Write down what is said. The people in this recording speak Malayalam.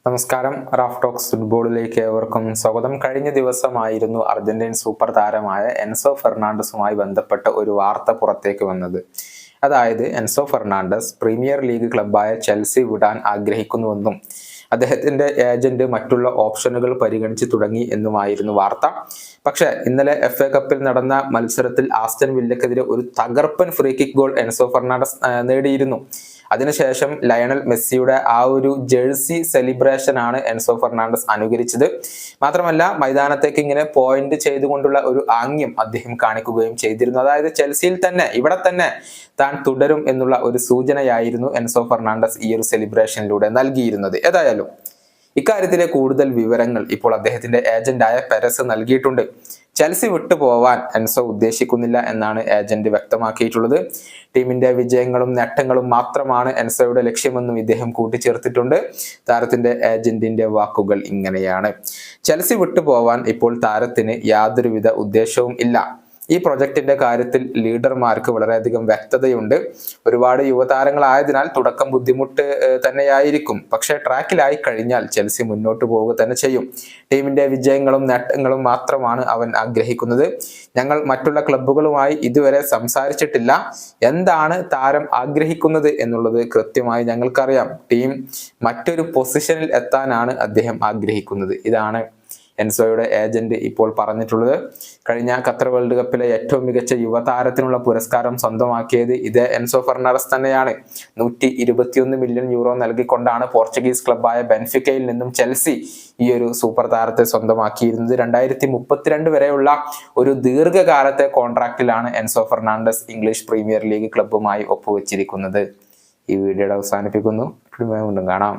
നമസ്കാരം. റാഫ് ടോക്സ് ഫുട്ബോളിലേക്ക് ഏവർക്കും സ്വാഗതം. കഴിഞ്ഞ ദിവസമായിരുന്നു അർജന്റീൻ സൂപ്പർ താരമായ എൻസോ ഫെർണാണ്ടസുമായി ബന്ധപ്പെട്ട ഒരു വാർത്ത പുറത്തേക്ക് വന്നത്. അതായത് എൻസോ ഫെർണാണ്ടസ് പ്രീമിയർ ലീഗ് ക്ലബ്ബായ ചെൽസി വിടാൻ ആഗ്രഹിക്കുന്നുവെന്നും അദ്ദേഹത്തിന്റെ ഏജന്റ് മറ്റുള്ള ഓപ്ഷനുകൾ പരിഗണിച്ച് തുടങ്ങി എന്നുമായിരുന്നു വാർത്ത. പക്ഷേ ഇന്നലെ FA കപ്പിൽ നടന്ന മത്സരത്തിൽ ആസ്റ്റൺ വില്ലക്കെതിരെ ഒരു തകർപ്പൻ free kick goal Enzo Fernandez നേടിയിരുന്നു. അതിനുശേഷം ലയണൽ മെസ്സിയുടെ ആ ഒരു ജേഴ്സി സെലിബ്രേഷൻ ആണ് എൻസോ ഫെർണാണ്ടസ് അനുകരിച്ചത്. മാത്രമല്ല മൈതാനത്തേക്ക് ഇങ്ങനെ പോയിന്റ് ചെയ്തുകൊണ്ടുള്ള ഒരു ആംഗ്യം അദ്ദേഹം കാണിക്കുകയും ചെയ്തിരുന്നു. അതായത് ചെൽസിയിൽ തന്നെ ഇവിടെ തന്നെ താൻ തുടരും എന്നുള്ള ഒരു സൂചനയായിരുന്നു എൻസോ ഫെർണാണ്ടസ് ഈ ഒരു സെലിബ്രേഷനിലൂടെ നൽകിയിരുന്നത്. ഏതായാലും ഇക്കാര്യത്തിലെ കൂടുതൽ വിവരങ്ങൾ ഇപ്പോൾ അദ്ദേഹത്തിന്റെ ഏജന്റായ പെരസ് നൽകിയിട്ടുണ്ട്. ചെൽസി വിട്ടുപോവാൻ എൻസോ ഉദ്ദേശിക്കുന്നില്ല എന്നാണ് ഏജന്റ് വ്യക്തമാക്കിയിട്ടുള്ളത്. ടീമിന്റെ വിജയങ്ങളും നേട്ടങ്ങളും മാത്രമാണ് എൻസോയുടെ ലക്ഷ്യമെന്നും ഇദ്ദേഹം കൂട്ടിച്ചേർത്തിട്ടുണ്ട്. താരത്തിന്റെ ഏജന്റിന്റെ വാക്കുകൾ ഇങ്ങനെയാണ്: ചെൽസി വിട്ടുപോവാൻ ഇപ്പോൾ താരത്തിന് യാതൊരുവിധ ഉദ്ദേശവും ഇല്ല. ഈ പ്രൊജക്ടിന്റെ കാര്യത്തിൽ ലീഡർമാർക്ക് വളരെയധികം വ്യക്തതയുണ്ട്. ഒരുപാട് യുവതാരങ്ങളായതിനാൽ തുടക്കം ബുദ്ധിമുട്ട് തന്നെയായിരിക്കും. പക്ഷേ ട്രാക്കിലായി കഴിഞ്ഞാൽ ചെൽസി മുന്നോട്ട് പോവുക തന്നെ ചെയ്യും. ടീമിന്റെ വിജയങ്ങളും നേട്ടങ്ങളും മാത്രമാണ് അവൻ ആഗ്രഹിക്കുന്നത്. ഞങ്ങൾ മറ്റുള്ള ക്ലബ്ബുകളുമായി ഇതുവരെ സംസാരിച്ചിട്ടില്ല. എന്താണ് താരം ആഗ്രഹിക്കുന്നത് എന്നുള്ളത് കൃത്യമായി ഞങ്ങൾക്കറിയാം. ടീം മറ്റൊരു പൊസിഷനിൽ എത്താനാണ് അദ്ദേഹം ആഗ്രഹിക്കുന്നത്. ഇതാണ് എൻസോയുടെ ഏജന്റ് ഇപ്പോൾ പറഞ്ഞിട്ടുള്ളത്. കഴിഞ്ഞ ഖത്തർ വേൾഡ് കപ്പിലെ ഏറ്റവും മികച്ച യുവതാരത്തിനുള്ള പുരസ്കാരം സ്വന്തമാക്കിയത് ഇതേ എൻസോ ഫെർണാണ്ടസ് തന്നെയാണ്. 121 മില്യൺ യൂറോ നൽകിക്കൊണ്ടാണ് പോർച്ചുഗീസ് ക്ലബ്ബായ ബെൻഫിക്കയിൽ നിന്നും ചെൽസി ഈ ഒരു സൂപ്പർ താരത്തെ സ്വന്തമാക്കിയിരുന്നത്. 2032 വരെയുള്ള ഒരു ദീർഘകാലത്തെ കോൺട്രാക്റ്റിലാണ് Enzo Fernandez English Premier League ക്ലബ്ബുമായി ഒപ്പുവെച്ചിരിക്കുന്നത്. ഈ വീഡിയോയുടെ അവസാനിപ്പിക്കുന്നു. വീണ്ടും കാണാം.